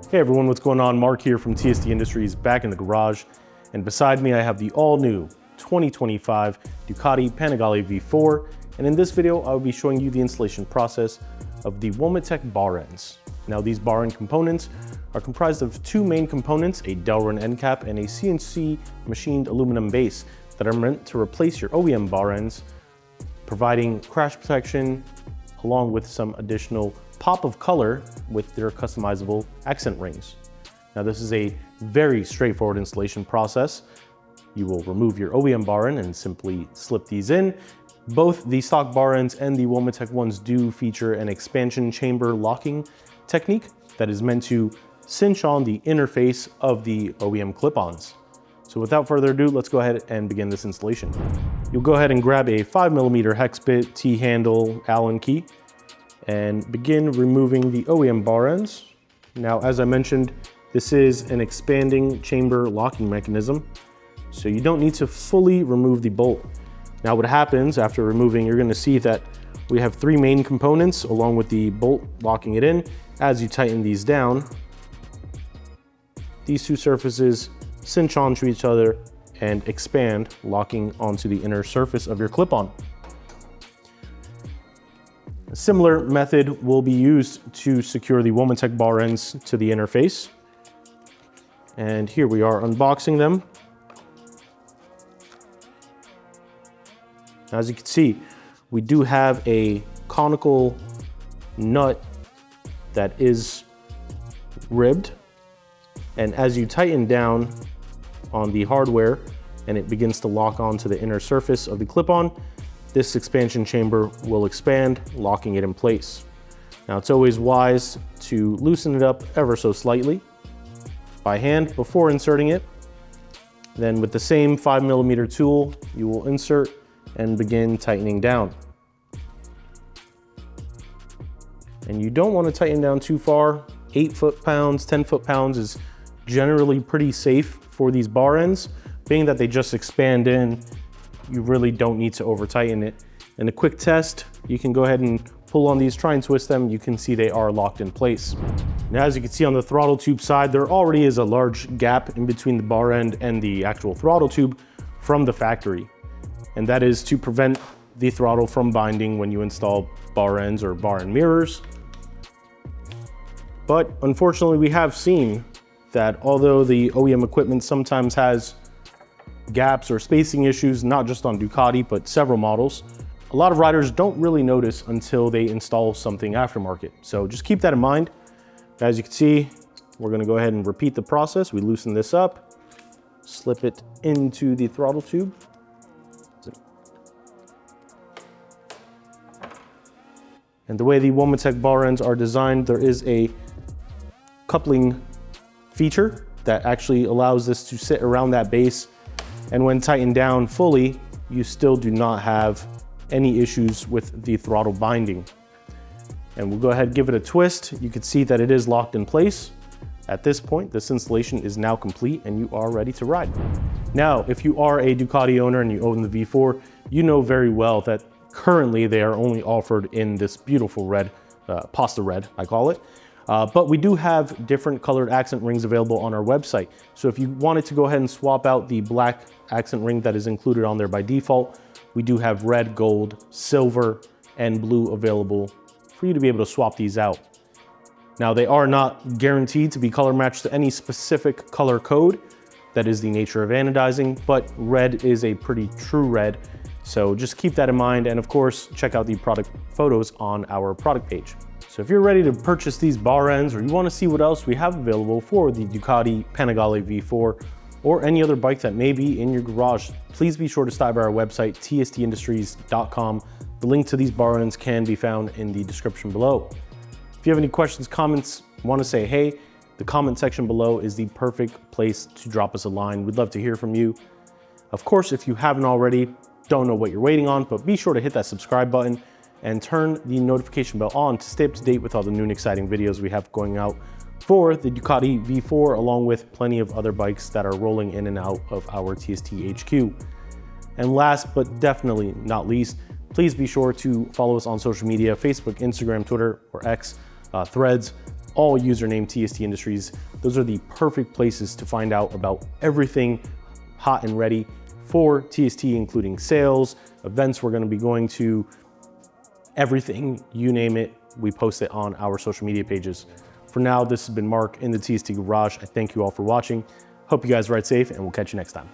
Hey everyone, what's going on? Mark here from TST Industries, back in the garage. And beside me I have the all-new 2025 Ducati Panigale V4. And in this video, I will be showing you the installation process of the Womet-Tech Bar Ends. Now these bar end components are comprised of two main components, a Delrin end cap and a CNC machined aluminum base that are meant to replace your OEM bar ends, providing crash protection along with some additional pop of color with their customizable accent rings. Now this is a very straightforward installation process. You will remove your OEM bar end and simply slip these in. Both the stock bar ends and the Womet-Tech ones do feature an expansion chamber locking technique that is meant to cinch on the interface of the OEM clip-ons. So without further ado, let's go ahead and begin this installation. You'll go ahead and grab a 5mm hex bit, T-handle, Allen key, and begin removing the OEM bar ends. Now, as I mentioned, this is an expanding chamber locking mechanism, so you don't need to fully remove the bolt. Now, what happens after removing, you're gonna see that we have three main components along with the bolt locking it in. As you tighten these down, these two surfaces cinch onto each other and expand, locking onto the inner surface of your clip-on. A similar method will be used to secure the Womet-Tech bar ends to the interface. And here we are unboxing them. As you can see, we do have a conical nut that is ribbed. And as you tighten down on the hardware and it begins to lock onto the inner surface of the clip-on, this expansion chamber will expand, locking it in place. Now it's always wise to loosen it up ever so slightly by hand before inserting it. Then with the same 5mm tool, you will insert and begin tightening down. And you don't want to tighten down too far. 8 foot-pounds, 10 foot-pounds is generally pretty safe for these bar ends. Being that they just expand in, you really don't need to over tighten it. In a quick test, you can go ahead and pull on these, try and twist them. You can see they are locked in place. Now, as you can see on the throttle tube side, there already is a large gap in between the bar end and the actual throttle tube from the factory. And that is to prevent the throttle from binding when you install bar ends or bar end mirrors. But unfortunately, we have seen that although the OEM equipment sometimes has gaps or spacing issues, not just on Ducati, but several models, a lot of riders don't really notice until they install something aftermarket. So just keep that in mind. As you can see, we're gonna go ahead and repeat the process. We loosen this up, slip it into the throttle tube. And the way the Womet-Tech bar ends are designed, there is a coupling feature that actually allows this to sit around that base. And when tightened down fully, you still do not have any issues with the throttle binding. And we'll go ahead and give it a twist. You can see that it is locked in place. At this point, this installation is now complete and you are ready to ride. Now, if you are a Ducati owner and you own the V4, you know very well that currently they are only offered in this beautiful red, pasta red, I call it. But we do have different colored accent rings available on our website. So if you wanted to go ahead and swap out the black accent ring that is included on there by default, we do have red, gold, silver, and blue available for you to be able to swap these out. Now they are not guaranteed to be color matched to any specific color code. That is the nature of anodizing, but red is a pretty true red. So just keep that in mind. And of course, check out the product photos on our product page. So if you're ready to purchase these bar ends or you want to see what else we have available for the Ducati Panigale V4 or any other bike that may be in your garage, please be sure to stop by our website, tstindustries.com. The link to these bar ends can be found in the description below. If you have any questions, comments, want to say hey, the comment section below is the perfect place to drop us a line. We'd love to hear from you. Of course, if you haven't already, don't know what you're waiting on, but be sure to hit that subscribe button and turn the notification bell on to stay up to date with all the new and exciting videos we have going out for the Ducati V4, along with plenty of other bikes that are rolling in and out of our TST HQ. And last but definitely not least, please be sure to follow us on social media, Facebook, Instagram, Twitter, or X, Threads, all username TST Industries. Those are the perfect places to find out about everything hot and ready for TST, including sales, events we're gonna be going to, everything, you name it, we post it on our social media pages. For now, this has been Mark in the TST Garage. I thank you all for watching. Hope you guys ride safe, and we'll catch you next time.